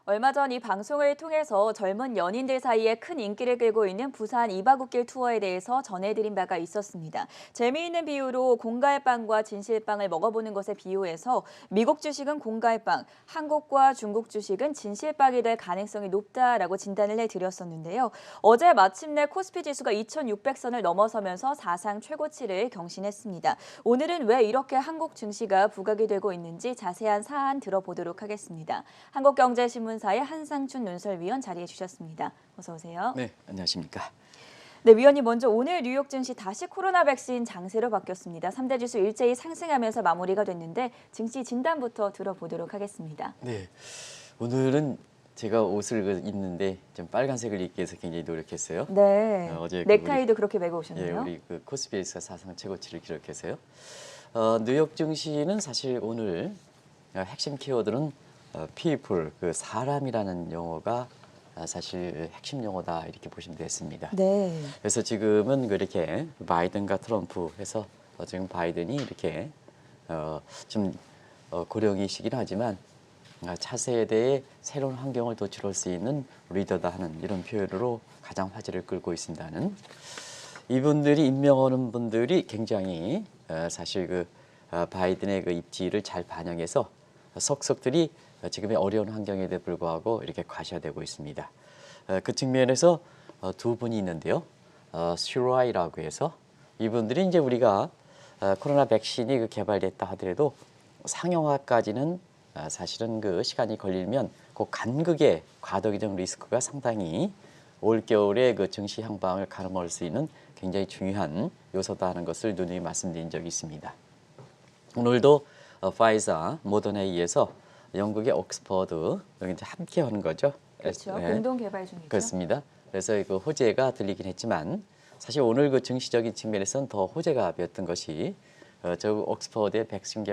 얼마 전 이 방송을 통해서 젊은 연인들 사이에 큰 인기를 끌고 있는 부산 이바구길 투어에 대해서 전해드린 바가 있었습니다. 재미있는 비유로 공갈빵과 진실빵을 먹어보는 것에 비유해서 미국 주식은 공갈빵, 한국과 중국 주식은 진실빵이 될 가능성이 높다라고 진단을 해드렸었는데요. 어제 마침내 코스피 지수가 2,600선을 넘어서면서 사상 최고치를 경신했습니다. 오늘은 왜 이렇게 한국 증시가 부각이 되고 있는지 자세한 사안 들어보도록 하겠습니다. 한국경제신문사의 한상춘 논설위원 자리해 주셨습니다. 어서 오세요. 네, 안녕하십니까. 네, 위원님 먼저 오늘 뉴욕 증시 다시 코로나 백신 장세로 바뀌었습니다. 3대 지수 일제히 상승하면서 마무리가 됐는데 증시 진단부터 들어보도록 하겠습니다. 네, 오늘은 제가 옷을 입는데 좀 빨간색을 입기 위해서 굉장히 노력했어요. 네, 어제 넥타이도 그렇게 메고 예, 오셨네요. 우리 그 코스피에서 사상 최고치를 기록했어요. 뉴욕 증시는 사실 오늘 핵심 키워드는 people, 그 사람이라는 용어가 사실 핵심 용어다 이렇게 보시면 되겠습니다. 네, 그래서 지금은 그렇게 바이든과 트럼프 해서 지금 바이든이 이렇게 좀 고령이시긴 하지만 차세대의 새로운 환경을 도출할 수 있는 리더다 하는 이런 표현으로 가장 화제를 끌고 있습니다는 이분들이 임명하는 분들이 굉장히 사실 그 바이든의 그 입지를 잘 반영해서 석석들이 지금의 어려운 환경에도 불구하고 이렇게 과시화되고 있습니다. 그 측면에서 두 분이 있는데요. 슈라이라고 해서 이분들이 이제 우리가 코로나 백신이 그 개발됐다 하더라도 상용화까지는 사실은 그 시간이 걸리면 그 간극의 과도기적 리스크가 상당히 올겨울에 그 증시 향방을 가늠할 수 있는 굉장히 중요한 요소다 하는 것을 누누이 말씀드린 적이 있습니다. 오늘도 파이자, 모더나에 의해서 영국의 옥스퍼드 여기 이제 함께 하는 거죠. 그렇죠. 네, 공동 개발 중이죠. 그렇습니다. 그래서 그 호재가 들리긴 했지만 사실 오늘 그 증시적인 측면에서는 더 호재가 되었던 것이 저 옥스퍼드의 백신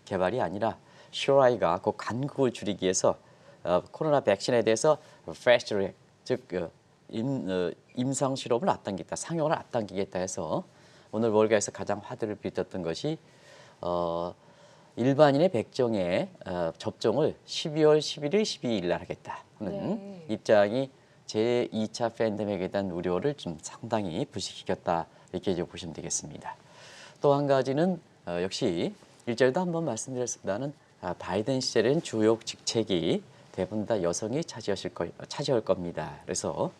개발이 아니라 슈라이가 그 간극을 줄이기 위해서 코로나 백신에 대해서 패스트트랙 즉 임상 실험을 앞당기겠다, 상용을 앞당기겠다 해서 오늘 월가에서 가장 화두를 빚었던 것이 일반인의 백정에 접종을 12월 11일, 12일 날 하겠다 하는 네. 입장이 제2차 팬데믹에 대한 우려를 좀 상당히 부식시켰다 이렇게 이제 보시면 되겠습니다. 또 한 가지는 역시 일전에도 한번 말씀드렸습니다는 바이든 시절에는 주요 직책이 대부분 다 여성이 차지할 겁니다. 그래서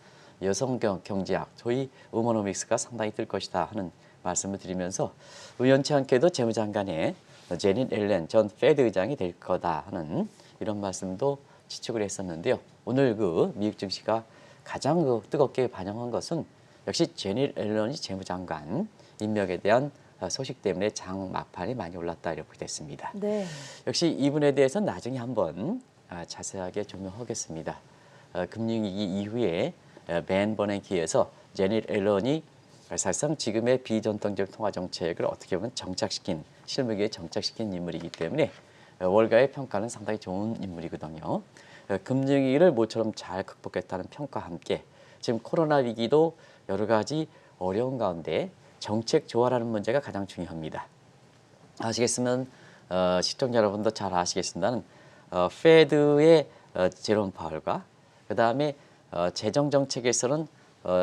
여성 경제학, 소위 우머노믹스가 상당히 뜰 것이다 하는 말씀을 드리면서 우연치 않게도 재무장관의 제닛 옐렌 전 페드 의장이 될 거다 하는 이런 말씀도 지적을 했었는데요. 오늘 그 미국 증시가 가장 그 뜨겁게 반영한 것은 역시 제닛 옐런이 재무장관 임명에 대한 소식 때문에 장 막판에 많이 올랐다 이렇게 됐습니다. 네. 역시 이분에 대해서는 나중에 한번 자세하게 조명하겠습니다. 금융위기 이후에 벤 버냉키에서 제닛 옐런이 사실상 지금의 비전통적 통화 정책을 어떻게 보면 정착시킨 실무계에 정착시킨 인물이기 때문에 월가의 평가는 상당히 좋은 인물이거든요. 금융위기를 모처럼 잘 극복했다는 평가와 함께 지금 코로나 위기도 여러 가지 어려운 가운데 정책 조화라는 문제가 가장 중요합니다. 아시겠으면 시청자 여러분도 잘 아시겠습니다는 페드의 제롬 파월과 그 다음에 재정 정책에서는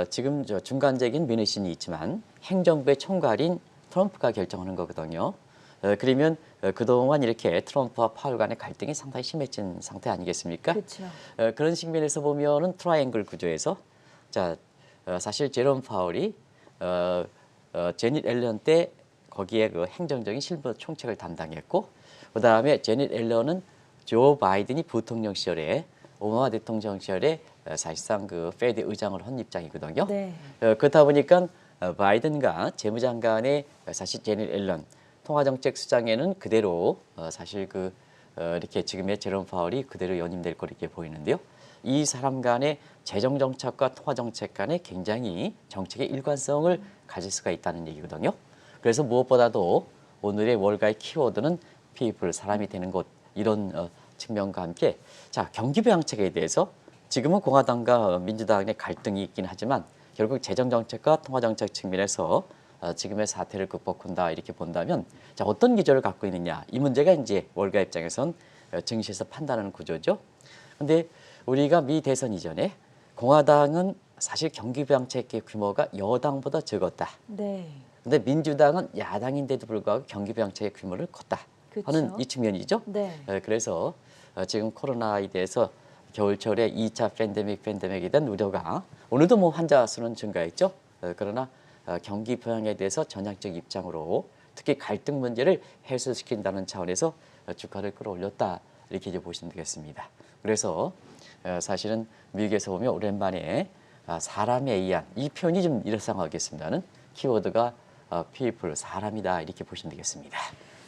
지금 저 중간적인 매니신이 있지만 행정부의 총괄인 트럼프가 결정하는 거거든요. 그러면 그동안 이렇게 트럼프와 파월 간의 갈등이 상당히 심해진 상태 아니겠습니까? 그렇죠. 그런 측면에서 보면은 트라이앵글 구조에서 자 사실 제롬 파월이 제닛 앨런 때 거기에 그 행정적인 실무 총책을 담당했고 그 다음에 제닛 앨런은 조 바이든이 부통령 시절에 오바마 대통령 시절에 사실상 그 페드 의장을 한 입장이거든요. 네. 그렇다 보니까 바이든과 재무장관의 사실 제닛 앨런 통화정책 수장에는 그대로 사실 그 이렇게 지금의 제롬 파월이 그대로 연임될 거로 이렇게 보이는데요. 이 사람 간의 재정 정책과 통화 정책 간에 굉장히 정책의 일관성을 가질 수가 있다는 얘기거든요. 그래서 무엇보다도 오늘의 월가의 키워드는 people, 사람이 되는 것 이런 측면과 함께 자 경기 부양책에 대해서 지금은 공화당과 민주당의 갈등이 있긴 하지만 결국 재정 정책과 통화 정책 측면에서 지금의 사태를 극복한다 이렇게 본다면 자 어떤 기조를 갖고 있느냐 이 문제가 이제 월가 입장에선 증시에서 판단하는 구조죠. 근데 우리가 미 대선 이전에 공화당은 사실 경기부양책의 규모가 여당보다 적었다. 네. 근데 민주당은 야당인데도 불구하고 경기부양책의 규모를 컸다 하는 그쵸. 이 측면이죠. 네. 그래서 지금 코로나에 대해서 겨울철에 2차 팬데믹에 대한 우려가 오늘도 뭐 환자 수는 증가했죠. 그러나 경기 부양에 대해서 전향적 입장으로 특히 갈등 문제를 해소시킨다는 차원에서 주가를 끌어올렸다 이렇게 이제 보시면 되겠습니다. 그래서 사실은 미국에서 보면 오랜만에 사람에 의한 이 표현이 좀 일상화하겠습니다는 키워드가 people 사람이다 이렇게 보시면 되겠습니다.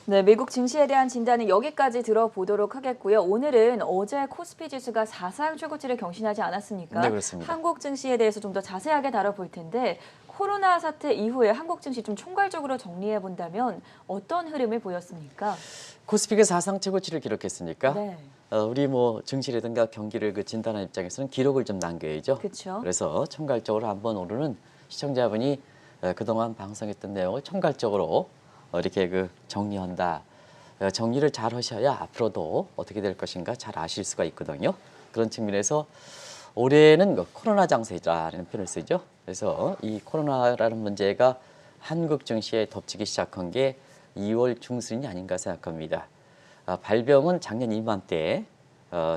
네, 미국 증시에 대한 진단은 여기까지 들어보도록 하겠고요. 오늘은 어제 코스피 지수가 사상 최고치를 경신하지 않았습니까? 네, 그렇습니다. 한국 증시에 대해서 좀 더 자세하게 다뤄볼 텐데 코로나 사태 이후에 한국 증시 좀 총괄적으로 정리해 본다면 어떤 흐름을 보였습니까? 코스피가 사상 최고치를 기록했으니까 네, 우리 뭐 증시라든가 경기를 진단하는 입장에서는 기록을 좀 남겨야죠. 그렇죠. 그래서 총괄적으로 한번 오늘은 시청자분이 그동안 방송했던 내용을 총괄적으로 이렇게 정리한다. 정리를 잘 하셔야 앞으로도 어떻게 될 것인가 잘 아실 수가 있거든요. 그런 측면에서 올해는 코로나 장세라는 표현을 쓰죠. 그래서 이 코로나라는 문제가 한국 증시에 덮치기 시작한 게 2월 중순이 아닌가 생각합니다. 발병은 작년 이맘때,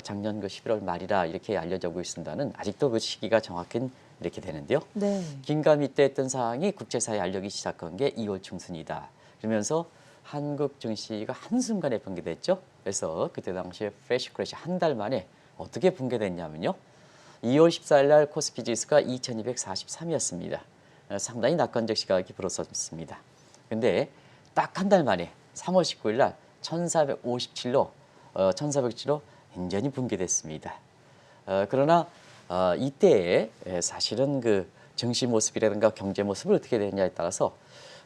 작년 11월 말이라 이렇게 알려지고 있습니다는 아직도 그 시기가 정확히 이렇게 되는데요. 네, 긴감이 때 했던 사항이 국제사회에 알려기 시작한 게 2월 중순이다. 그러면서 한국 증시가 한순간에 붕괴됐죠. 그래서 그때 당시에 프레시 크래시 한 달 만에 어떻게 붕괴됐냐면요. 2월 14일 날 코스피 지수가 2243이었습니다. 상당히 낙관적 시각이 불었었습니다. 근데 딱 한 달 만에 3월 19일 날 1457로 1407로 완전히 붕괴됐습니다. 그러나 이때에 사실은 그 증시 모습이라든가 경제 모습을 어떻게 되느냐에 따라서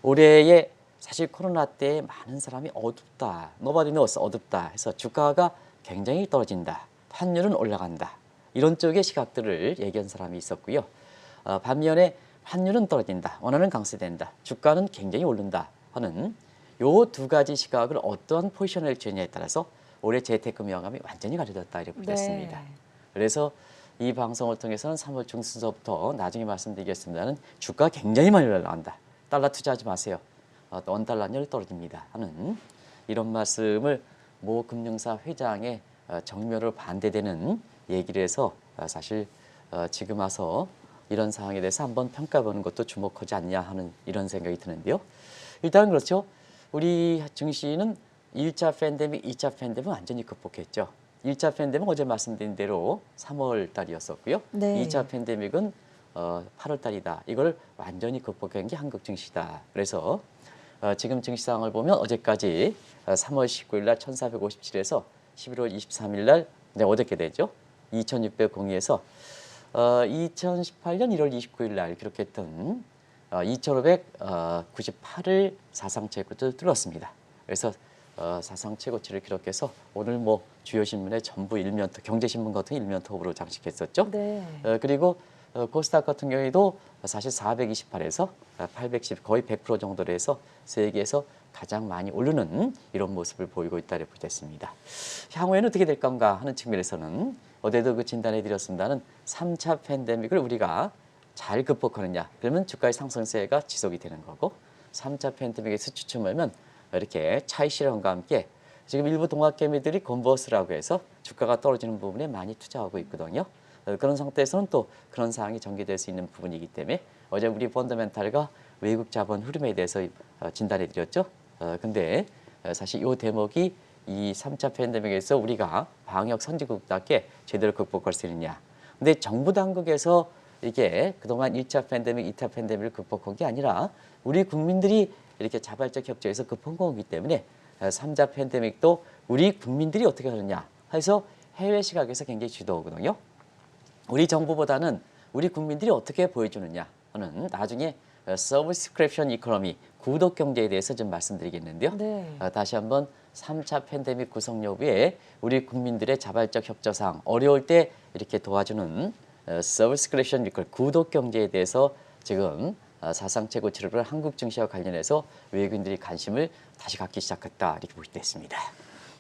올해의 사실 코로나 때 많은 사람이 어둡다, nobody knows 어둡다 해서 주가가 굉장히 떨어진다, 환율은 올라간다 이런 쪽의 시각들을 얘기한 사람이 있었고요. 반면에 환율은 떨어진다, 원화는 강세된다, 주가는 굉장히 오른다 하는 요 두 가지 시각을 어떠한 포지션을 취했냐에 따라서 올해 재테크 명암이 완전히 가려졌다 이렇게 보겠습니다. 네. 그래서 이 방송을 통해서는 3월 중순서부터 나중에 말씀드리겠습니다는 주가 굉장히 많이 올라간다. 달러 투자하지 마세요. 원달러율 떨어집니다 하는 이런 말씀을 모 금융사 회장의 정면으로 반대되는 얘기를 해서 사실 지금 와서 이런 상황에 대해서 한번 평가해보는 것도 주목하지 않냐 하는 이런 생각이 드는데요. 일단 그렇죠. 우리 증시는 1차 팬데믹, 2차 팬데믹 완전히 극복했죠. 1차 팬데믹 어제 말씀드린 대로 3월 달이었었고요. 네. 2차 팬데믹은 8월 달이다. 이걸 완전히 극복한 게 한국 증시다. 그래서 지금 증시 상황을 보면 어제까지 3월 19일 날 1457에서 11월 23일 날 어저께 되죠. 2602에서 2018년 1월 29일 날 기록했던 2598을 사상 최고치를 뚫었습니다. 그래서 사상 최고치를 기록해서 오늘 뭐 주요 신문에 전부 일면토, 경제신문 같은 일면토로 장식했었죠. 네. 그리고 코스닥 같은 경우에도 사실 428에서 810 거의 100% 정도로 해서 세계에서 가장 많이 오르는 이런 모습을 보이고 있다고 보겠습니다. 향후에는 어떻게 될 건가 하는 측면에서는 어제도 그 진단해 드렸습니다는 3차 팬데믹을 우리가 잘 극복하느냐 그러면 주가의 상승세가 지속이 되는 거고 3차 팬데믹에서 추첨하면 이렇게 차익 실현과 함께 지금 일부 동학개미들이 건버스라고 해서 주가가 떨어지는 부분에 많이 투자하고 있거든요. 그런 상태에서는 또 그런 상황이 전개될 수 있는 부분이기 때문에 어제 우리 펀더멘탈과 외국 자본 흐름에 대해서 진단해 드렸죠. 근데 사실 이 대목이 이 3차 팬데믹에서 우리가 방역 선진국답게 제대로 극복할 수 있느냐. 근데 정부 당국에서 이게 그동안 1차 팬데믹, 2차 팬데믹을 극복한 게 아니라 우리 국민들이 이렇게 자발적 협조해서 극복한 거기 때문에 3차 팬데믹도 우리 국민들이 어떻게 하느냐 해서 해외 시각에서 굉장히 주도하거든요. 우리 정부보다는 우리 국민들이 어떻게 보여주느냐 하는 나중에 서브스크립션 이코노미, 구독 경제에 대해서 좀 말씀드리겠는데요. 네. 다시 한번 3차 팬데믹 구성 여부에 우리 국민들의 자발적 협조상 어려울 때 이렇게 도와주는 서브스크립션 이코노미, 구독 경제에 대해서 지금 사상 최고치를 한국 증시와 관련해서 외국인들이 관심을 다시 갖기 시작했다 이렇게 보시겠습니다.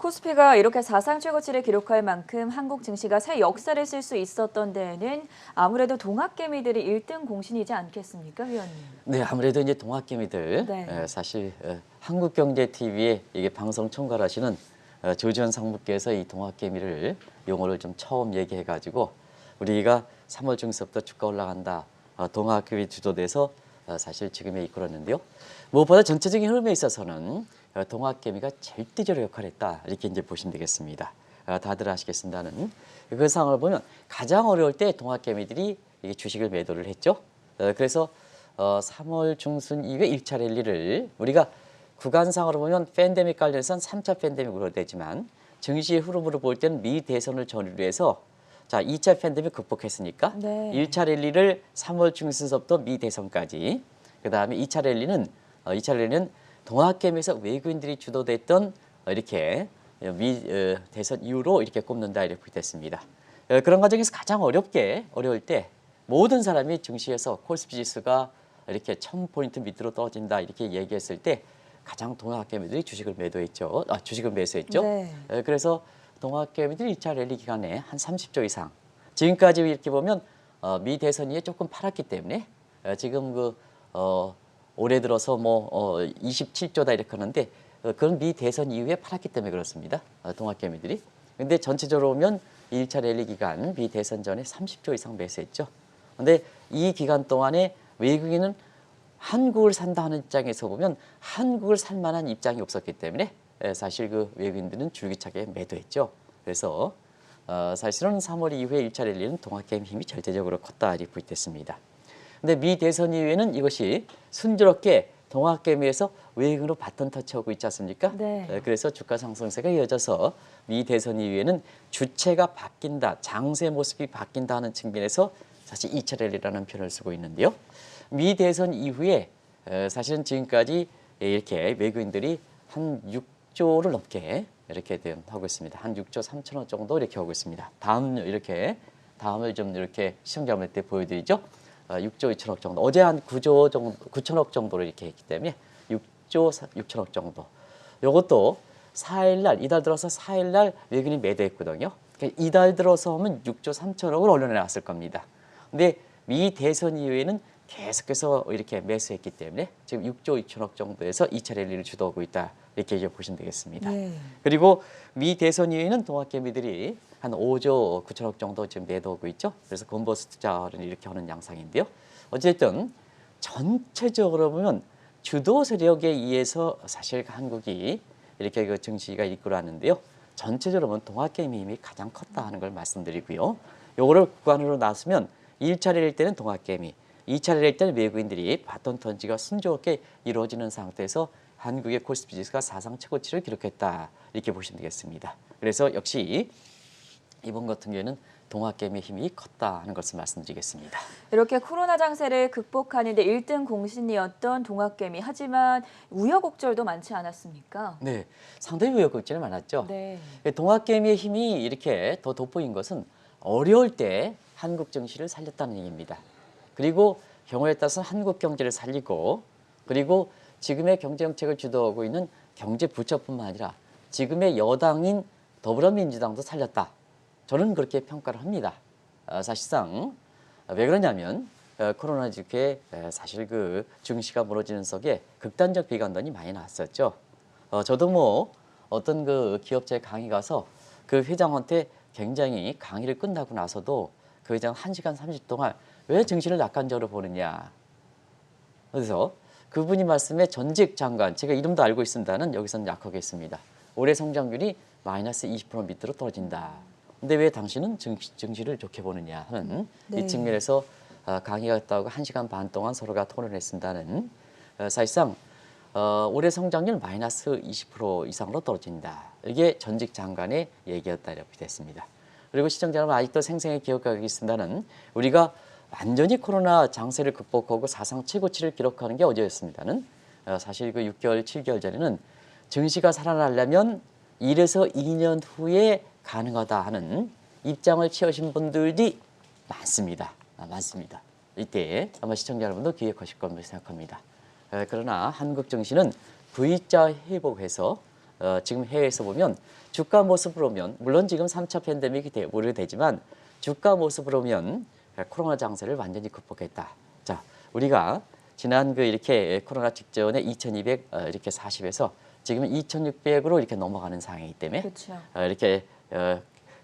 코스피가 이렇게 사상 최고치를 기록할 만큼 한국 증시가 새 역사를 쓸 수 있었던 데에는 아무래도 동학개미들이 1등 공신이지 않겠습니까, 위원님? 네, 아무래도 이제 동학개미들 네. 사실 한국경제TV에 이게 방송 총괄하시는 조지현 상무께서 이 동학개미를 용어를 좀 처음 얘기해가지고 우리가 3월 중순부터 주가 올라간다. 동학개미 주도돼서 사실 지금에 이끌었는데요. 무엇보다 전체적인 흐름에 있어서는 동학개미가 절대적으로 역할을 했다. 이렇게 이제 보시면 되겠습니다. 다들 아시겠습니다는 그 상황을 보면 가장 어려울 때 동학개미들이 이게 주식을 매도를 했죠. 그래서 3월 중순 이후에 1차 랠리를 우리가 구간상으로 보면 팬데믹 관련해서는 3차 팬데믹으로 되지만 증시의 흐름으로 볼 때는 미 대선을 전후로 해서 자 2차 팬데믹 극복했으니까 네. 1차 랠리를 3월 중순서부터 미 대선까지 그다음에 2차 랠리는 동학개미에서 외국인들이 주도됐던 이렇게 미 대선 이후로 이렇게 꼽는다 이렇게 됐습니다. 그런 과정에서 가장 어려울 때 모든 사람이 증시에서 코스피 지수가 이렇게 1000포인트 밑으로 떨어진다 이렇게 얘기했을 때 가장 동학개미들이 주식을 매도했죠. 주식을 매수했죠. 네. 그래서 동학개미들이 2차 랠리 기간에 한 30조 이상. 지금까지 이렇게 보면 미 대선 이후에 조금 팔았기 때문에 지금 올해 들어서 27조다 이렇게 하는데 그건 미 대선 이후에 팔았기 때문에 그렇습니다. 동학개미들이. 근데 전체적으로 보면 1차 랠리 기간 미 대선 전에 30조 이상 매수했죠. 근데 이 기간 동안에 외국인은 한국을 산다 하는 입장에서 보면 한국을 살 만한 입장이 없었기 때문에 사실 그 외국인들은 줄기차게 매도했죠. 그래서 사실은 3월 이후에 1차 랠리는 동학개미 힘이 절대적으로 컸다 이렇게 됐습니다. 근데 미 대선 이후에는 이것이 순조롭게 동학개미에서 외국으로 바톤 터치하고 있지 않습니까? 네. 그래서 주가 상승세가 이어져서 미 대선 이후에는 주체가 바뀐다, 장세 모습이 바뀐다 하는 측면에서 사실 2차 랠리라는 표현을 쓰고 있는데요. 미 대선 이후에 사실은 지금까지 이렇게 외국인들이 한 6조를 넘게 이렇게 하고 있습니다. 한 6조 3천억 정도 이렇게 하고 있습니다. 다음을 좀 이렇게 시청자분한테 보여드리죠. 6조 2천억 정도. 어제 한 9조 정도, 9천억 정도로 이렇게 했기 때문에 6조 6천억 정도. 이것도 4일날 이달 들어서 4일날 외국인이 매도했거든요. 그러니까 이달 들어서 하면 6조 3천억을 언론에 나왔을 겁니다. 근데 미 대선 이후에는 계속해서 이렇게 매수했기 때문에 지금 6조 2천억 정도에서 2차 랠리를 주도하고 있다. 이렇게 이제 보시면 되겠습니다. 네. 그리고 미 대선 이후에는 동학개미들이 한 5조 9천억 정도 지금 매도하고 있죠. 그래서 건버스 투자를 이렇게 하는 양상인데요. 어쨌든 전체적으로 보면 주도 세력에 의해서 사실 한국이 이렇게 그 증시가 이끌어왔는데요. 전체적으로 보면 동학개미 힘이 가장 컸다 하는 걸 말씀드리고요. 요거를 구간으로 나서면 1차 랠리 때는 동학개미, 2차 랠리 때는 외국인들이 바톤 턴지가 순조롭게 이루어지는 상태에서 한국의 코스피 지수가 사상 최고치를 기록했다. 이렇게 보시면 되겠습니다. 그래서 역시 이번 같은 경우에는 동학개미의 힘이 컸다 하는 것을 말씀드리겠습니다. 이렇게 코로나 장세를 극복하는 데 1등 공신이었던 동학개미. 하지만 우여곡절도 많지 않았습니까? 네, 상당히 우여곡절이 많았죠. 네. 동학개미의 힘이 이렇게 더 돋보인 것은 어려울 때 한국 증시를 살렸다는 얘기입니다. 그리고 경우에 따라서는 한국 경제를 살리고 그리고 지금의 경제 정책을 주도하고 있는 경제부처뿐만 아니라 지금의 여당인 더불어민주당도 살렸다. 저는 그렇게 평가를 합니다. 사실상 왜 그러냐면 코로나 직후에 사실 그 증시가 무너지는 속에 극단적 비관론이 많이 나왔었죠. 저도 어떤 그 기업체 강의 가서 그 회장한테 굉장히 강의를 끝나고 나서도 그 회장 1시간 30분 동안 왜 증시를 낙관적으로 보느냐. 그래서 그분이 말씀에 전직 장관, 제가 이름도 알고 있습니다는 여기서는 약하겠습니다. 올해 성장률이 마이너스 20% 밑으로 떨어진다. 근데 왜 당신은 증시를 좋게 보느냐 하는 네. 이 측면에서 강의가 있다고 1시간 반 동안 서로가 토론을 했습니다는 사실상 올해 성장률 마이너스 20% 이상으로 떨어진다. 이게 전직 장관의 얘기였다 이렇게 됐습니다. 그리고 시청자 여러분 아직도 생생히 기억하고 있습니다는 우리가 완전히 코로나 장세를 극복하고 사상 최고치를 기록하는 게 어제였습니다는 사실 그 6개월, 7개월 전에는 증시가 살아나려면 1에서 2년 후에 가능하다 하는 입장을 취하신 분들이 많습니다. 많습니다. 이때 아마 시청자 여러분도 기억하실 겁니다 생각합니다. 그러나 한국 증시는 V자 회복해서 지금 해외에서 보면 주가 모습으로 보면 물론 지금 3차 팬데믹이 우려되지만 주가 모습으로 보면 코로나 장세를 완전히 극복했다. 자, 우리가 지난 그 이렇게 코로나 직전에 2,200 이렇게 40에서 지금은 2,600으로 이렇게 넘어가는 상황이기 때문에 그렇죠. 이렇게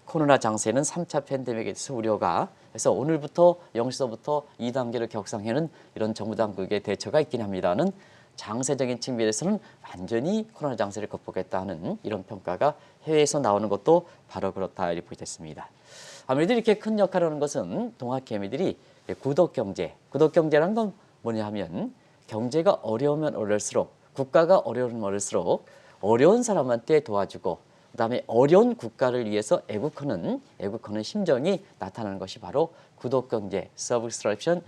코로나 장세는 3차 팬데믹에 대해서 우려가 그래서 오늘부터 0시서부터 2단계를 격상하는 이런 정부 당국의 대처가 있긴 합니다는 장세적인 측면에서는 완전히 코로나 장세를 극복했다는 이런 평가가 해외에서 나오는 것도 바로 그렇다 이렇게 보겠습니다. 아무래도 이렇게 큰 역할을 하는 것은 동학개미들이 구독경제라는 건 뭐냐 하면 경제가 어려우면 어려울수록 국가가 어려우면 어려울수록 어려운 사람한테 도와주고 그다음에 어려운 국가를 위해서 애국하는 심정이 나타나는 것이 바로 구독경제, 서브스크립션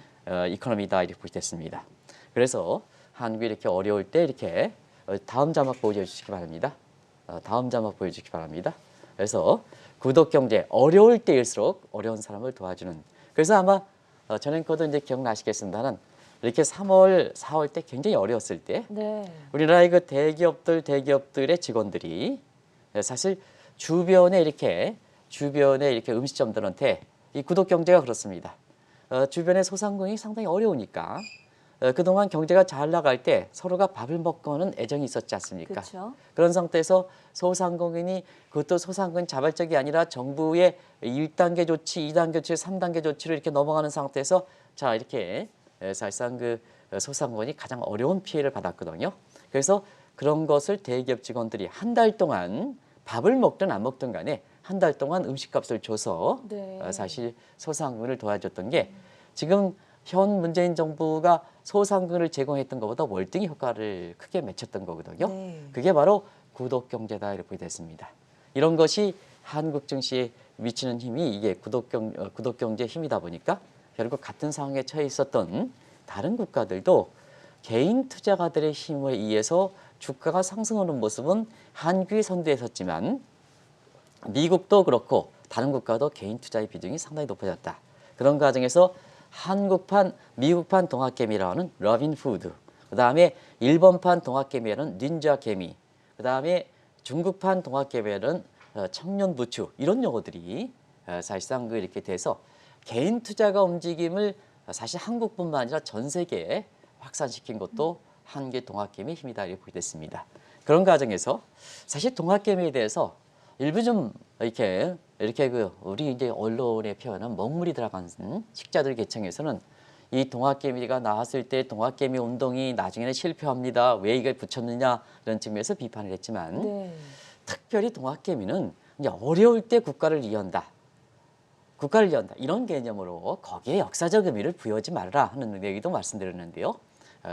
이코노미다 이렇게 보겠습니다. 그래서 한국이 이렇게 어려울 때 이렇게 다음 자막 보여주시기 바랍니다. 다음 자막 보여주시기 바랍니다. 그래서 구독경제 어려울 때일수록 어려운 사람을 도와주는. 그래서 아마 전 앵커도 이제 기억나시겠습니다는 이렇게 3월, 4월 때 굉장히 어려웠을 때 네. 우리나라의 그 대기업들의 직원들이 사실 주변에 이렇게 음식점들한테 이 구독경제가 그렇습니다. 주변의 소상공인이 상당히 어려우니까 그동안 경제가 잘 나갈 때 서로가 밥을 먹고는 애정이 있었지 않습니까? 그렇죠. 그런 상태에서 소상공인이 그것도 소상공인 자발적이 아니라 정부의 1단계 조치, 2단계 조치, 3단계 조치를 이렇게 넘어가는 상태에서 자 이렇게 사실상 그 소상공인이 가장 어려운 피해를 받았거든요. 그래서 그런 것을 대기업 직원들이 한 달 동안 밥을 먹든 안 먹든 간에 한 달 동안 음식값을 줘서 네. 사실 소상공인을 도와줬던 게 지금 현 문재인 정부가 소상공인을 제공했던 것보다 월등히 효과를 크게 맺혔던 거거든요. 네. 그게 바로 구독경제다 이렇게 됐습니다. 이런 것이 한국 증시에 미치는 힘이 이게 구독경제의 힘이다 보니까 결국 같은 상황에 처해 있었던 다른 국가들도 개인 투자가들의 힘에 의해서 주가가 상승하는 모습은 한국이 선두에 섰지만 미국도 그렇고 다른 국가도 개인 투자의 비중이 상당히 높아졌다. 그런 과정에서 한국판, 미국판 동학개미라는 러빈푸드, 그 다음에 일본판 동학개미라는 닌자개미, 그 다음에 중국판 동학개미라는 청년부추 이런 용어들이 사실상 이렇게 돼서 개인 투자가 움직임을 사실 한국뿐만 아니라 전 세계에 확산시킨 것도 한국의 동학개미의 힘이다 이렇게 보게 됐습니다. 그런 과정에서 사실 동학개미에 대해서 일부 좀 이렇게 우리 이제 언론의 표현은 먹물이 들어간 식자들 계층에서는 이 동학개미가 나왔을 때 동학개미 운동이 나중에는 실패합니다. 왜 이걸 붙였느냐 이런 측면에서 비판을 했지만 네. 특별히 동학개미는 이제 어려울 때 국가를 이한다. 이런 개념으로 거기에 역사적 의미를 부여하지 말아라 하는 얘기도 말씀드렸는데요.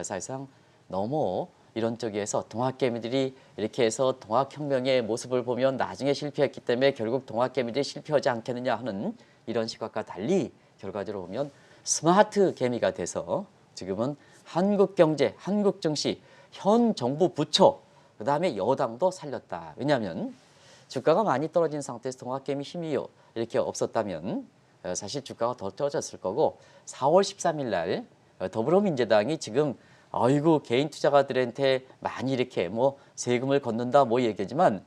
사실상 너무 이런 쪽에서 동학개미들이 이렇게 해서 동학혁명의 모습을 보면 나중에 실패했기 때문에 결국 동학개미들이 실패하지 않겠느냐 하는 이런 시각과 달리 결과적으로 보면 스마트 개미가 돼서 지금은 한국 경제, 한국 증시, 현 정부 부처, 그 다음에 여당도 살렸다. 왜냐하면 주가가 많이 떨어진 상태에서 동학개미 힘이 이렇게 없었다면 사실 주가가 더 떨어졌을 거고 4월 13일 날 더불어민주당이 지금 아이고 개인 투자가들한테 많이 이렇게 뭐 세금을 걷는다 뭐 얘기하지만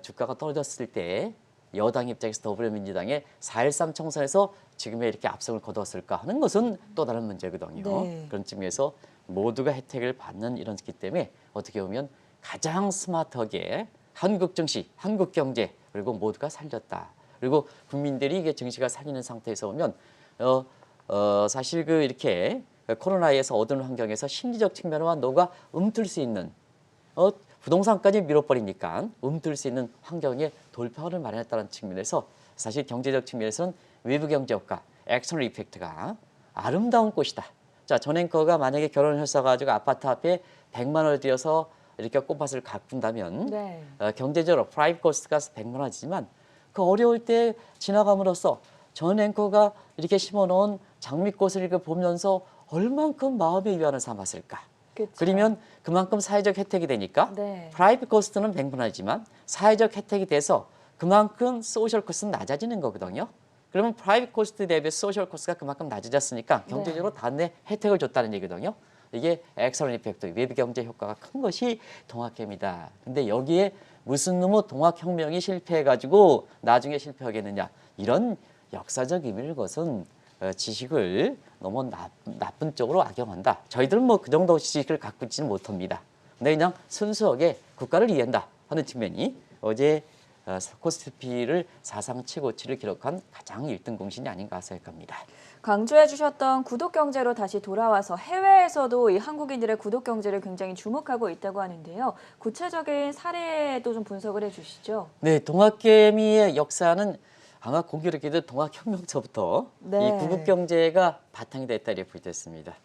주가가 떨어졌을 때 여당 입장에서 더불어민주당의 4.13 총선에서 지금의 이렇게 압승을 거두었을까 하는 것은 또 다른 문제거든요. 네. 그런 측면에서 모두가 혜택을 받는 이런 기 때문에 어떻게 보면 가장 스마트하게 한국 증시, 한국 경제 그리고 모두가 살렸다. 그리고 국민들이 이게 증시가 살리는 상태에서 보면 사실 이렇게 코로나에서 얻은 환경에서 심리적 측면과 너가 움틀 수 있는 부동산까지 밀어버리니까 움틀 수 있는 환경에 돌파를 마련했다는 측면에서 사실 경제적 측면에서는 외부 경제 효과, 엑스터널 이펙트가 아름다운 꽃이다. 자, 전 앵커가 만약에 결혼을 했어가지고 아파트 앞에 100만 원을 들여서 이렇게 꽃밭을 가꾼다면 네. 경제적으로 프라이빗 코스트가 100만 원이지만 그 어려울 때 지나감으로써 전 앵커가 이렇게 심어놓은 장미꽃을 이렇게 보면서 얼만큼 마음의 위안을 삼았을까. 그쵸. 그러면 그만큼 사회적 혜택이 되니까 네. 프라이빗 코스트는 100만 원이지만 사회적 혜택이 돼서 그만큼 소셜 코스트는 낮아지는 거거든요. 그러면 프라이빗 코스트 대비 소셜 코스트가 그만큼 낮아졌으니까 경제적으로 단내 혜택을 줬다는 얘기거든요. 이게 엑스터널 이펙트, 외부 경제 효과가 큰 것이 동학개미다. 근데 여기에 무슨 놈의 동학혁명이 실패해가지고 나중에 실패하겠느냐 이런 역사적 의미를 것은 지식을 너무 나쁜 쪽으로 악용한다. 저희들은 뭐 그 정도 지식을 갖고 있지는 못합니다. 근데 그냥 순수하게 국가를 이해한다 하는 측면이 어제 코스피를 사상 최고치를 기록한 가장 1등 공신이 아닌가 생각합니다. 강조해 주셨던 구독 경제로 다시 돌아와서 해외에서도 이 한국인들의 구독 경제를 굉장히 주목하고 있다고 하는데요. 구체적인 사례도 좀 분석을 해주시죠. 네, 동학개미의 역사는 아마 공교롭게도 동학혁명서부터 네. 이 구국 경제가 바탕이 됐다 이렇게 보겠습니다.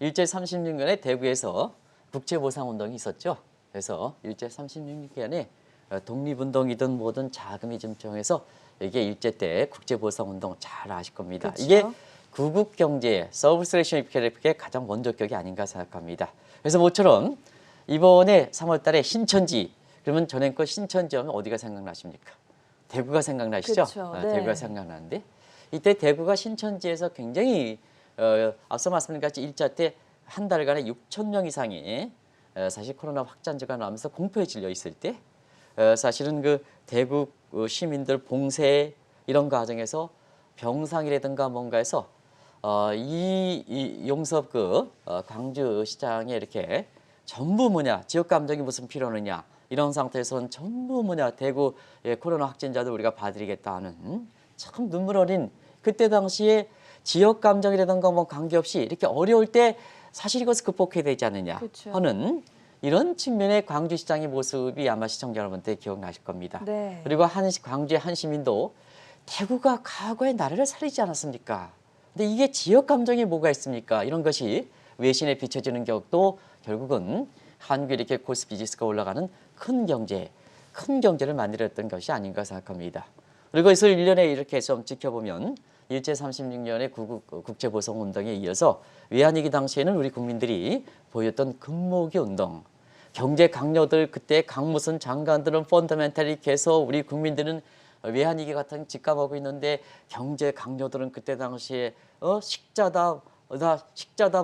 일제 36년에 대구에서 국제보상운동이 있었죠. 그래서 일제 36년에 독립운동이든 뭐든 자금이 좀 필요해서 이게 일제 때 국제보상운동 잘 아실 겁니다. 그렇죠. 이게 구국 경제의 서브스레이션 이펙트의 가장 원조격이 아닌가 생각합니다. 그래서 모처럼 이번에 3월 달에 신천지, 그러면 전행껏 신천지 하면 어디가 생각나십니까? 대구가 생각나시죠? 그렇죠. 네. 대구가 생각나는데 이때 대구가 신천지에서 굉장히 앞서 말씀드린 같이 일자 때 한 달간에 6천 명 이상이 사실 코로나 확진자가 나오면서 공포에 질려 있을 때 사실은 그 대구 시민들 봉쇄 이런 과정에서 병상이라든가 뭔가에서 이 용섭 광주시장에 이렇게 전부 뭐냐 지역 감정이 무슨 필요느냐 이런 상태에서는 전부 뭐냐 대구 코로나 확진자들 우리가 봐드리겠다 하는 참 눈물 어린 그때 당시에 지역 감정이라든가 뭐 관계없이 이렇게 어려울 때 사실 이것을 극복해야 되지 않느냐 그렇죠. 하는 이런 측면의 광주시장의 모습이 아마 시청자 여러분들 기억나실 겁니다. 네. 그리고 광주의 한 시민도 대구가 과거에 나라를 살리지 않았습니까? 근데 이게 지역 감정이 뭐가 있습니까? 이런 것이 외신에 비춰지는 격도 결국은 한국에 이렇게 코스피 지수가 올라가는 큰 경제를 만들었던 것이 아닌가 생각합니다. 그리고 이것을 1년에 이렇게 좀 지켜보면 일제 36년의 국제보상운동에 이어서 외환위기 당시에는 우리 국민들이 보였던 금모기 운동, 경제 강요들 그때 강무선 장관들은 펀더멘탈이 계속 우리 국민들은 외환위기 같은 직감하고 있는데 경제 강요들은 그때 당시에 식자다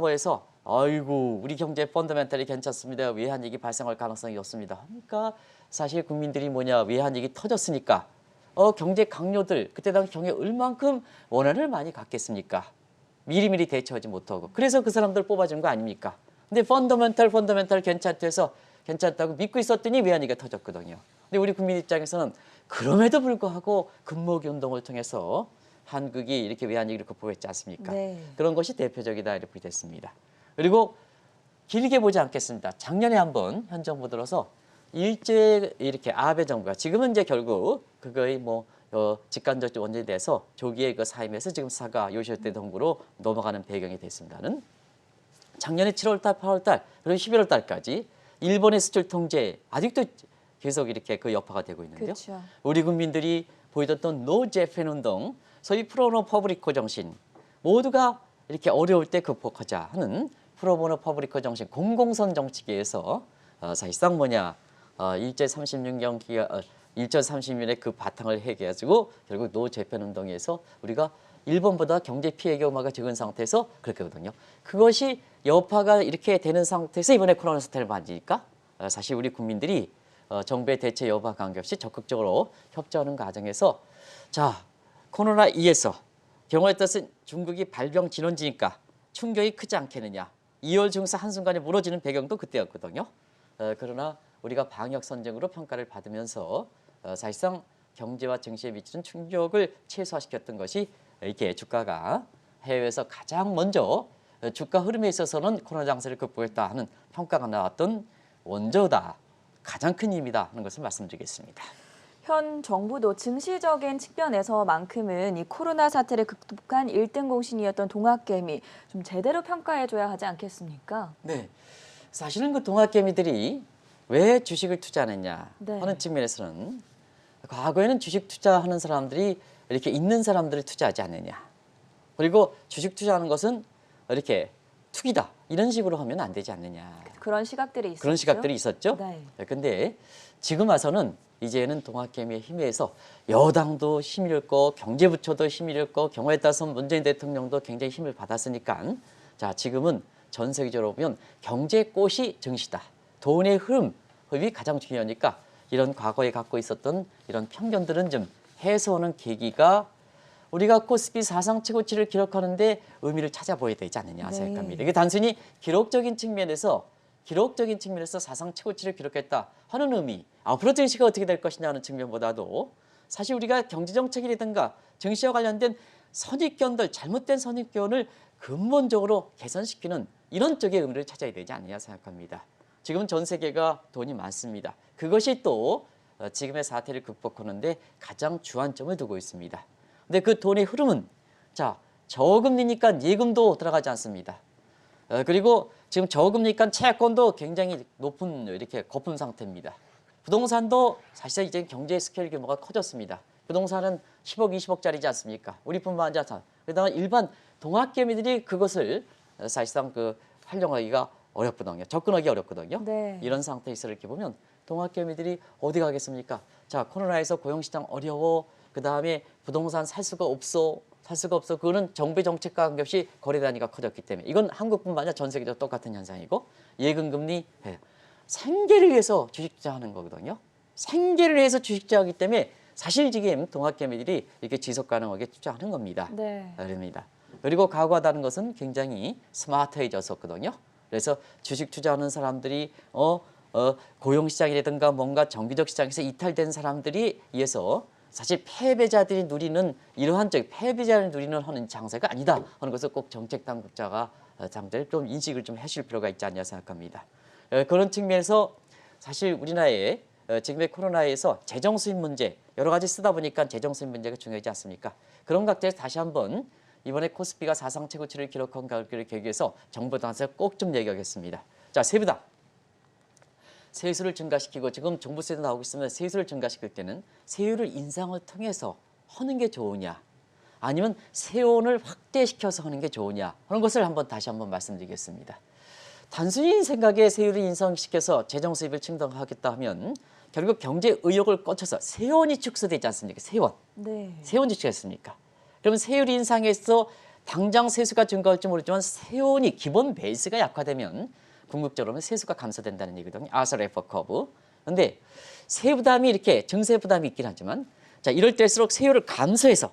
해서 아이고 우리 경제 펀더멘탈이 괜찮습니다. 외환위기 발생할 가능성이 없습니다. 그러니까 사실 국민들이 뭐냐 외환위기 터졌으니까 경제 강요들 그때 당시 경에 얼만큼 원한을 많이 갖겠습니까? 미리미리 대처하지 못하고 그래서 그 사람들 뽑아준 거 아닙니까? 근데 펀더멘탈 괜찮다고 믿고 있었더니 외환위기가 터졌거든요. 근데 우리 국민 입장에서는 그럼에도 불구하고 금모기 운동을 통해서 한국이 이렇게 외환위기를 극복했지 않습니까? 네. 그런 것이 대표적이다 이렇게 됐습니다. 그리고 길게 보지 않겠습니다. 작년에 한번 현 정부 들어서 일제 이렇게 아베 정부가 지금은 이제 결국 그거의 직간접 원전이 돼서 조기에 그 사임해서 지금 사가 요시히데 정부로 넘어가는 배경이 됐습니다는 작년에 7월달, 8월달 그리고 11월달까지 일본의 수출 통제 아직도 계속 이렇게 그 여파가 되고 있는데요. 그렇죠. 우리 국민들이 보여줬던 노 재팬 운동, 소위 프로보노 퍼블리코 정신 모두가 이렇게 어려울 때 극복하자 하는 프로보노 퍼블리코 정신 공공선 정치계에서 사실상 일제 36년의 그 바탕을 해가지고 결국 노 재팬 운동에서 우리가 일본보다 경제 피해 규모가 적은 상태에서 그렇게 거든요. 그것이 여파가 이렇게 되는 상태에서 이번에 코로나 사태를 맞으니까 사실 우리 국민들이 정부의 대체 여부와 관계없이 적극적으로 협조하는 과정에서 자 코로나 2에서 경우에 따라서 중국이 발병 진원지니까 충격이 크지 않겠느냐. 2월 증서 한순간에 무너지는 배경도 그때였거든요. 그러나 우리가 방역 선정으로 평가를 받으면서 사실상 경제와 증시에 미치는 충격을 최소화시켰던 것이 이렇게 주가가 해외에서 가장 먼저 주가 흐름에 있어서는 코로나 장세를 극복했다 하는 평가가 나왔던 원조다. 가장 큰 힘이다 하는 것을 말씀드리겠습니다. 현 정부도 증시적인 측면에서만큼은 이 코로나 사태를 극복한 1등 공신이었던 동학개미 좀 제대로 평가해줘야 하지 않겠습니까? 네, 사실은 그 동학개미들이 왜 주식을 투자하느냐 네. 하는 측면에서는 과거에는 주식 투자하는 사람들이 이렇게 있는 사람들을 투자하지 않느냐. 그리고 주식 투자하는 것은 이렇게 투기다 이런 식으로 하면 안 되지 않느냐. 그런 시각들이 있었죠. 그런 시각들이 있었죠. 네. 근데 지금 와서는 이제는 동학개미의 힘에 의해서 여당도 힘을 잃고 경제부처도 힘을 잃고 경우에 따라서 문재인 대통령도 굉장히 힘을 받았으니까 자 지금은 전 세계적으로 보면 경제꽃이 증시다. 돈의 흐름이 가장 중요하니까 이런 과거에 갖고 있었던 이런 편견들은 좀 해소하는 계기가 우리가 코스피 사상 최고치를 기록하는데 의미를 찾아보아야 되지 않느냐 생각합니다. 이게 단순히 기록적인 측면에서 사상 최고치를 기록했다 하는 의미, 앞으로 증시가 어떻게 될 것이냐 하는 측면보다도 사실 우리가 경제정책이라든가 증시와 관련된 선입견들, 잘못된 선입견을 근본적으로 개선시키는 이런 쪽의 의미를 찾아야 되지 않느냐 생각합니다. 지금 전 세계가 돈이 많습니다. 그것이 또 지금의 사태를 극복하는데 가장 주안점을 두고 있습니다. 근데 그 돈의 흐름은 자 저금리니까 예금도 들어가지 않습니다. 그리고 지금 저금리니까 채권도 굉장히 높은 이렇게 거품 상태입니다. 부동산도 사실상 이제 경제 스케일 규모가 커졌습니다. 부동산은 10억, 20억짜리지 않습니까? 우리뿐만 아니라 그다가 일반 동학개미들이 그것을 사실상 활용하기가 어렵거든요. 접근하기 어렵거든요. 네. 이런 상태에서 이렇게 보면 동학개미들이 어디 가겠습니까? 자, 코로나에서 고용시장 어려워. 그다음에 부동산 살 수가 없어. 그거는 정부의 정책과 관계없이 거래 단위가 커졌기 때문에 이건 한국뿐만 아니라 전 세계적으로 똑같은 현상이고 예금금리 생계를 위해서 주식 투자하는 거거든요. 생계를 위해서 주식 투자하기 때문에 사실 지금 동학개미들이 이렇게 지속 가능하게 투자하는 겁니다. 네. 그럽니다. 그리고 과거하다는 것은 굉장히 스마트해졌었거든요. 그래서 주식 투자하는 사람들이 고용시장이라든가 뭔가 정기적 시장에서 이탈된 사람들이 의해서 사실 패배자들이 누리는 이러한 패배자를 누리는 하는 장세가 아니다 하는 것을 꼭 정책 당국자가 장들 좀 인식을 좀 하실 필요가 있지 않냐 생각합니다. 그런 측면에서 사실 우리나라의 지금의 코로나에서 재정 수입 문제 여러 가지 쓰다 보니까 재정 수입 문제가 중요하지 않습니까? 그런 각도에서 다시 한번 이번에 코스피가 사상 최고치를 기록한 가격을 계기해서 정부 단에서 꼭 좀 얘기하겠습니다. 자, 세부담. 세수를 증가시키고 지금 종부세도 나오고 있으면 세수를 증가시킬 때는 세율을 인상을 통해서 하는 게 좋으냐 아니면 세원을 확대시켜서 하는 게 좋으냐 하는 것을 다시 한번 말씀드리겠습니다. 단순히 생각에 세율을 인상시켜서 재정 수입을 증강하겠다 하면 결국 경제 의욕을 꺼쳐서 세원이 축소되지 않습니까? 네. 세원이 축소했습니까? 그러면 세율 인상에서 당장 세수가 증가할지 모르지만 세원이 기본 베이스가 약화되면 궁극적으로는 세수가 감소된다는 얘기거든요. 아서 레퍼 커브. 그런데 세부담이 이렇게 증세 부담이 있긴 하지만 자 이럴 때일수록 세율을 감소해서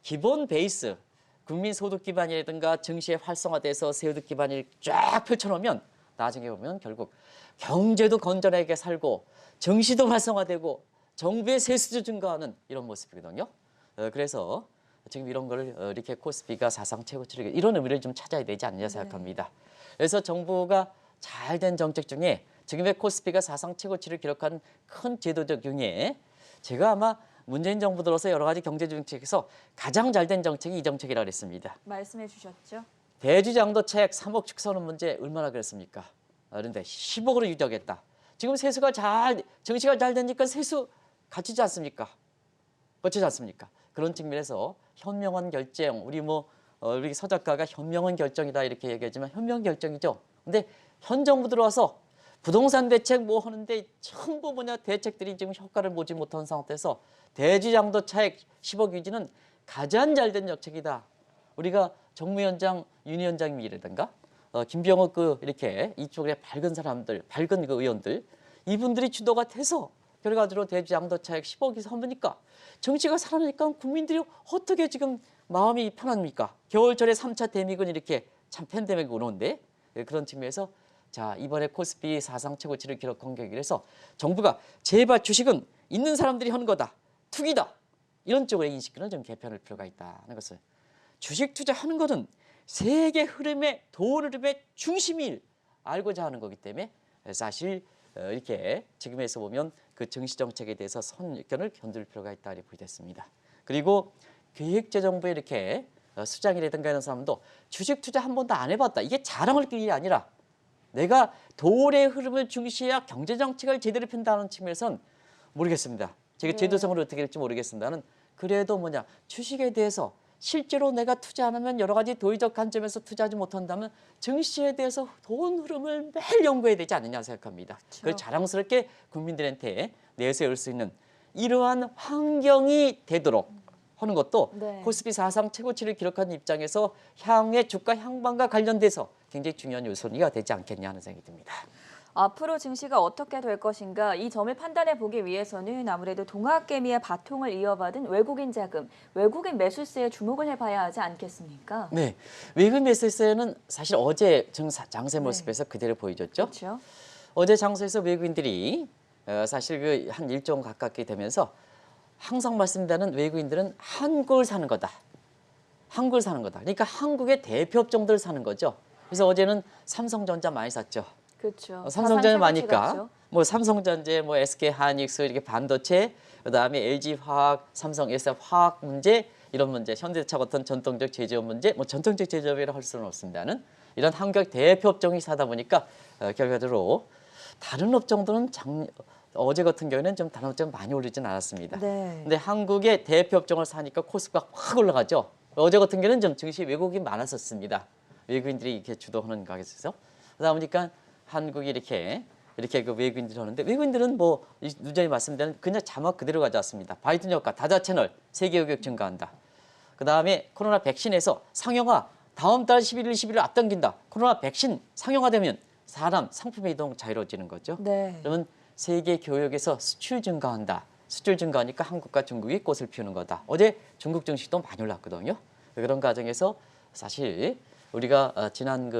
기본 베이스 국민 소득 기반이라든가 증시에 활성화돼서 세율 기반을 쫙 펼쳐놓으면 나중에 보면 결국 경제도 건전하게 살고 증시도 활성화되고 정부의 세수도 증가하는 이런 모습이거든요. 그래서 지금 이런 거를 이렇게 코스피가 사상 최고치를 이런 의미를 좀 찾아야 되지 않느냐 생각합니다. 그래서 정부가 잘된 정책 중에 지금의 코스피가 사상 최고치를 기록한 큰 제도적 중에 제가 아마 문재인 정부 들어서 여러 가지 경제 정책에서 가장 잘된 정책이 이 정책이라고 그랬습니다. 말씀해 주셨죠. 대주장도책 3억 축소하는 문제 얼마나 그랬습니까? 그런데 10억으로 유지하겠다. 지금 정시가 잘 되니까 세수 갖추지 않습니까? 거치지 않습니까? 그런 측면에서 현명한 결정, 우리 서 작가가 현명한 결정이다 이렇게 얘기하지만 현명한 결정이죠. 근데 현 정부 들어와서 부동산 대책 하는데 전부 대책들이 지금 효과를 보지 못한 상태에서 대주장도 차액 10억 유지는 가장 잘된 정책이다. 우리가 정무위원장, 윤위원장이라든가 김병욱 이렇게 이쪽에 밝은 사람들, 밝은 의원들 이분들이 주도가 돼서 결과적으로 대주장도 차액 10억이 선보니까 정치가 살아나니까 국민들이 어떻게 지금 마음이 편합니까? 겨울철에 3차 대미군 이렇게 참 팬데믹이 오는데 그런 측면에서 자 이번에 코스피 사상 최고치를 기록한 계기를 해서 정부가 제발 주식은 있는 사람들이 하는 거다. 투기다. 이런 쪽의 인식을 좀 개편할 필요가 있다는 것을 주식 투자하는 것은 세계 흐름의 돈 흐름의 중심을 알고자 하는 거기 때문에 사실 이렇게 지금에서 보면 그 증시 정책에 대해서 선견을 견딜 필요가 있다 이렇게 보겠습니다. 그리고 기획재정부에 이렇게 수장이라든가 이런 사람도 주식 투자 한 번도 안 해봤다. 이게 자랑할 길이 아니라 내가 돈의 흐름을 중시해야 경제 정책을 제대로 핀다는 측면에서는 모르겠습니다. 제가 제도성으로 어떻게 될지 모르겠습니다는 그래도 주식에 대해서 실제로 내가 투자 안 하면 여러 가지 도의적 관점에서 투자하지 못한다면 증시에 대해서 돈 흐름을 매일 연구해야 되지 않느냐 생각합니다. 그걸 자랑스럽게 국민들한테 내세울 수 있는 이러한 환경이 되도록 하는 것도 코스피 사상 최고치를 기록한 입장에서 향후의 주가 향방과 관련돼서 굉장히 중요한 요소가 되지 않겠냐 하는 생각이 듭니다. 앞으로 증시가 어떻게 될 것인가 이 점을 판단해 보기 위해서는 아무래도 동학개미의 바통을 이어받은 외국인 자금, 외국인 매수세에 주목을 해봐야 하지 않겠습니까? 네, 외국인 매수세는 사실 어제 장세 네. 모습에서 그대로 보여줬죠. 그렇죠. 어제 장소에서 외국인들이 사실 그 한 1조 가깝게 되면서 항상 말씀드리는 외국인들은 한국을 사는 거다. 한국을 사는 거다. 그러니까 한국의 대표 업종들을 사는 거죠. 그래서 어제는 삼성전자 많이 샀죠. 그렇죠. 삼성전자 가상 최고치 많으니까 같죠. 뭐 삼성전자, 뭐 SK 하이닉스 이렇게 반도체, 그다음에 LG 화학, 삼성 SF 화학 문제 이런 문제, 현대차 같은 전통적 제조업 문제, 뭐 전통적 제조업이라 할 수는 없습니다는 이런 한국 대표 업종이 사다 보니까 결과적으로 다른 업종들은 어제 같은 경우에는 좀 다른 업종 많이 오르진 않았습니다. 네. 근데 한국의 대표 업종을 사니까 코스피가 확 올라가죠. 어제 같은 경우는 좀 증시 외국인 많았었습니다. 외국인들이 이렇게 주도하는 가게에서 그러다 보니까 한국이 이렇게 그 외국인들이 하는데 외국인들은 뭐 누전이 말씀드린 그냥 자막 그대로 가져왔습니다. 바이든 효과, 다자 채널, 세계 의욕 증가한다. 그 다음에 코로나 백신에서 상용화 다음 달 11일, 12일 앞당긴다. 코로나 백신 상용화되면 사람, 상품 이동 자유로워지는 거죠. 네. 그러면 세계 교역에서 수출 증가한다. 수출 증가하니까 한국과 중국이 꽃을 피우는 거다. 어제 중국 증시도 많이 올랐거든요. 그런 과정에서 사실 우리가 지난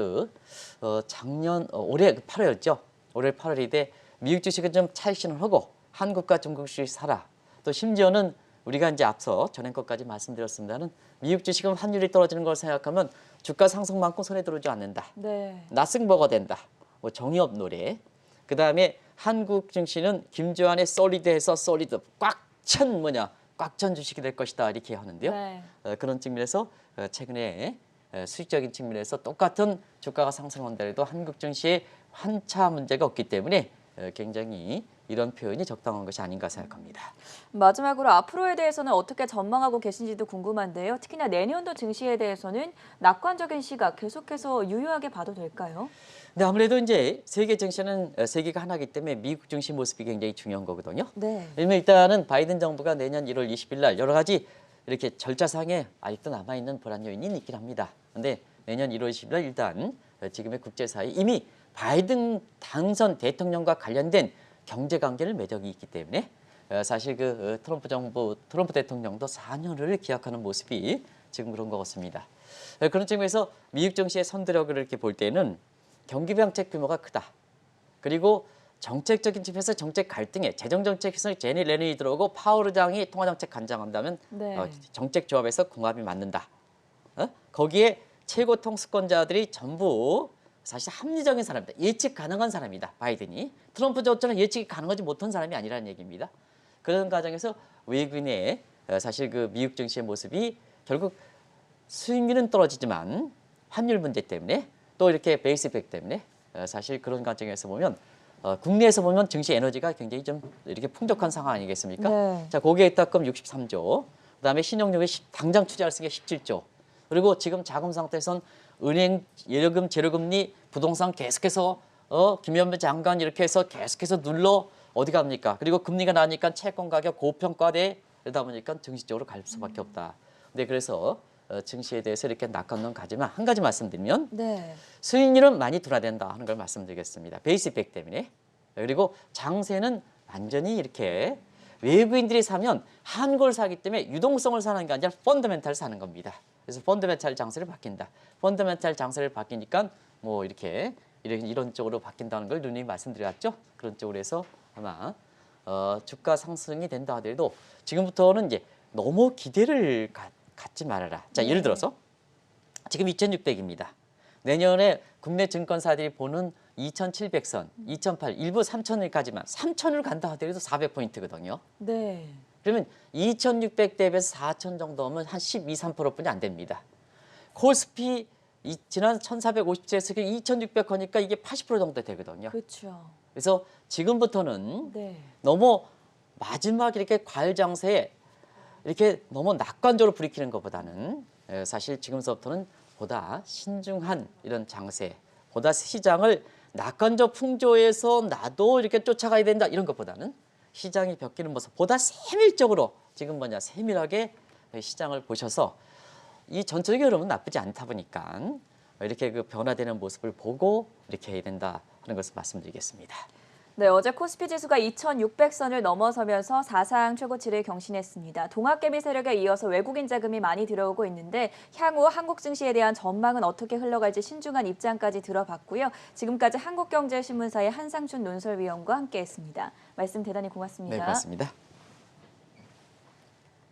작년 올해 8월이었죠. 올해 8월인데 미국 주식은 좀 차익 하고 한국과 중국 주식 사라. 또 심지어는 우리가 이제 앞서 전에 것까지 말씀드렸습니다는 미국 주식은 환율이 떨어지는 걸 생각하면 주가 상승만큼 손에 들어오지 않는다. 네. 나승버거 된다. 뭐 정의업 노래. 그 다음에 한국 증시는 김주환의 솔리드에서 솔리드 꽉 찬 주식이 될 것이다 이렇게 하는데요. 네. 그런 측면에서 최근에 수익적인 측면에서 똑같은 주가가 상승한다해도 한국 증시에 환차 문제가 없기 때문에 굉장히 이런 표현이 적당한 것이 아닌가 생각합니다. 마지막으로 앞으로에 대해서는 어떻게 전망하고 계신지도 궁금한데요. 특히나 내년도 증시에 대해서는 낙관적인 시각 계속해서 유효하게 봐도 될까요? 근데 아무래도 이제 세계 증시는 세계가 하나이기 때문에 미국 증시 모습이 굉장히 중요한 거거든요. 네. 왜냐면 일단은 바이든 정부가 내년 1월 20일 날 여러 가지 이렇게 절차상에 아직도 남아있는 불안 요인이 있긴 합니다. 근데 내년 1월 20일 날 일단 지금의 국제사회 이미 바이든 당선 대통령과 관련된 경제 관계를 매덕이 있기 때문에 사실 트럼프 대통령도 4년을 기약하는 모습이 지금 그런 것 같습니다. 그런 측면에서 미국 증시의 선두력을 이렇게 볼 때는 경기 부양책 규모가 크다. 그리고 정책적인 측면에서 정책 갈등에 재정 정책에서 제니 레넌이 들어오고 파월 의장이 통화 정책 간장한다면 네. 정책 조합에서 궁합이 맞는다. 거기에 최고 통수권자들이 전부 사실 합리적인 사람이다. 예측 가능한 사람이다. 바이든이. 트럼프 저처럼 예측이 가능하지 못한 사람이 아니라는 얘기입니다. 그런 과정에서 외국인의 사실 그 미국 증시의 모습이 결국 수익률은 떨어지지만 환율 문제 때문에 또 이렇게 베이스 이펙트 때문에 사실 그런 과정에서 보면 국내에서 보면 증시 에너지가 굉장히 좀 이렇게 풍족한 상황 아니겠습니까? 네. 자, 거기에 입탁금 63조, 그다음에 신용력에 당장 투자할 수 있는 게 17조, 그리고 지금 자금 상태에선 은행 예금, 제로금리, 부동산 계속해서 김현배 장관 이렇게 해서 계속해서 눌러 어디 갑니까? 그리고 금리가 나니까 채권 가격 고평가돼 그러다 보니까 증시 쪽으로 갈 수밖에 없다. 근데 그래서 증시에 대해서 이렇게 낙관론 가지만 한 가지 말씀드리면 네. 수익률은 많이 둔화된다 하는 걸 말씀드리겠습니다. 베이스 이펙트 때문에. 그리고 장세는 완전히 이렇게 외국인들이 사면 한국을 사기 때문에 유동성을 사는 게 아니라 펀더멘탈을 사는 겁니다. 그래서 펀더멘탈 장세를 바뀐다. 펀더멘탈 장세를 바뀌니까 뭐 이렇게 이런 쪽으로 바뀐다는 걸 누누이 말씀드렸죠. 그런 쪽으로 해서 아마 주가 상승이 된다 하더라도 지금부터는 이제 너무 기대를 갖지 말아라. 자, 네. 예를 들어서 지금 2,600입니다. 내년에 국내 증권사들이 보는 2,700선, 2,800, 일부 3,000일까지만 3,000을 간다 하더라도 400포인트거든요. 네. 그러면 2,600 대비해서 4,000 정도 하면 한 12, 3%뿐이 안 됩니다. 코스피 지난 1,450주에서 2,600 하니까 이게 80% 정도 되거든요. 그렇죠. 그래서 지금부터는 네. 너무 마지막 이렇게 과열 장세에 이렇게 너무 낙관적으로 부리키는 것보다는 사실 지금서부터는 보다 신중한 이런 장세, 보다 시장을 낙관적 풍조에서 나도 이렇게 쫓아가야 된다 이런 것보다는 시장이 벽기는 모습 보다 세밀적으로 지금 세밀하게 시장을 보셔서 이 전체적인 흐름은 나쁘지 않다 보니까 이렇게 그 변화되는 모습을 보고 이렇게 해야 된다 하는 것을 말씀드리겠습니다. 네, 어제 코스피 지수가 2,600선을 넘어서면서 사상 최고치를 경신했습니다. 동학개미 세력에 이어서 외국인 자금이 많이 들어오고 있는데 향후 한국 증시에 대한 전망은 어떻게 흘러갈지 신중한 입장까지 들어봤고요. 지금까지 한국경제신문사의 한상준 논설위원과 함께했습니다. 말씀 대단히 고맙습니다. 네, 고맙습니다.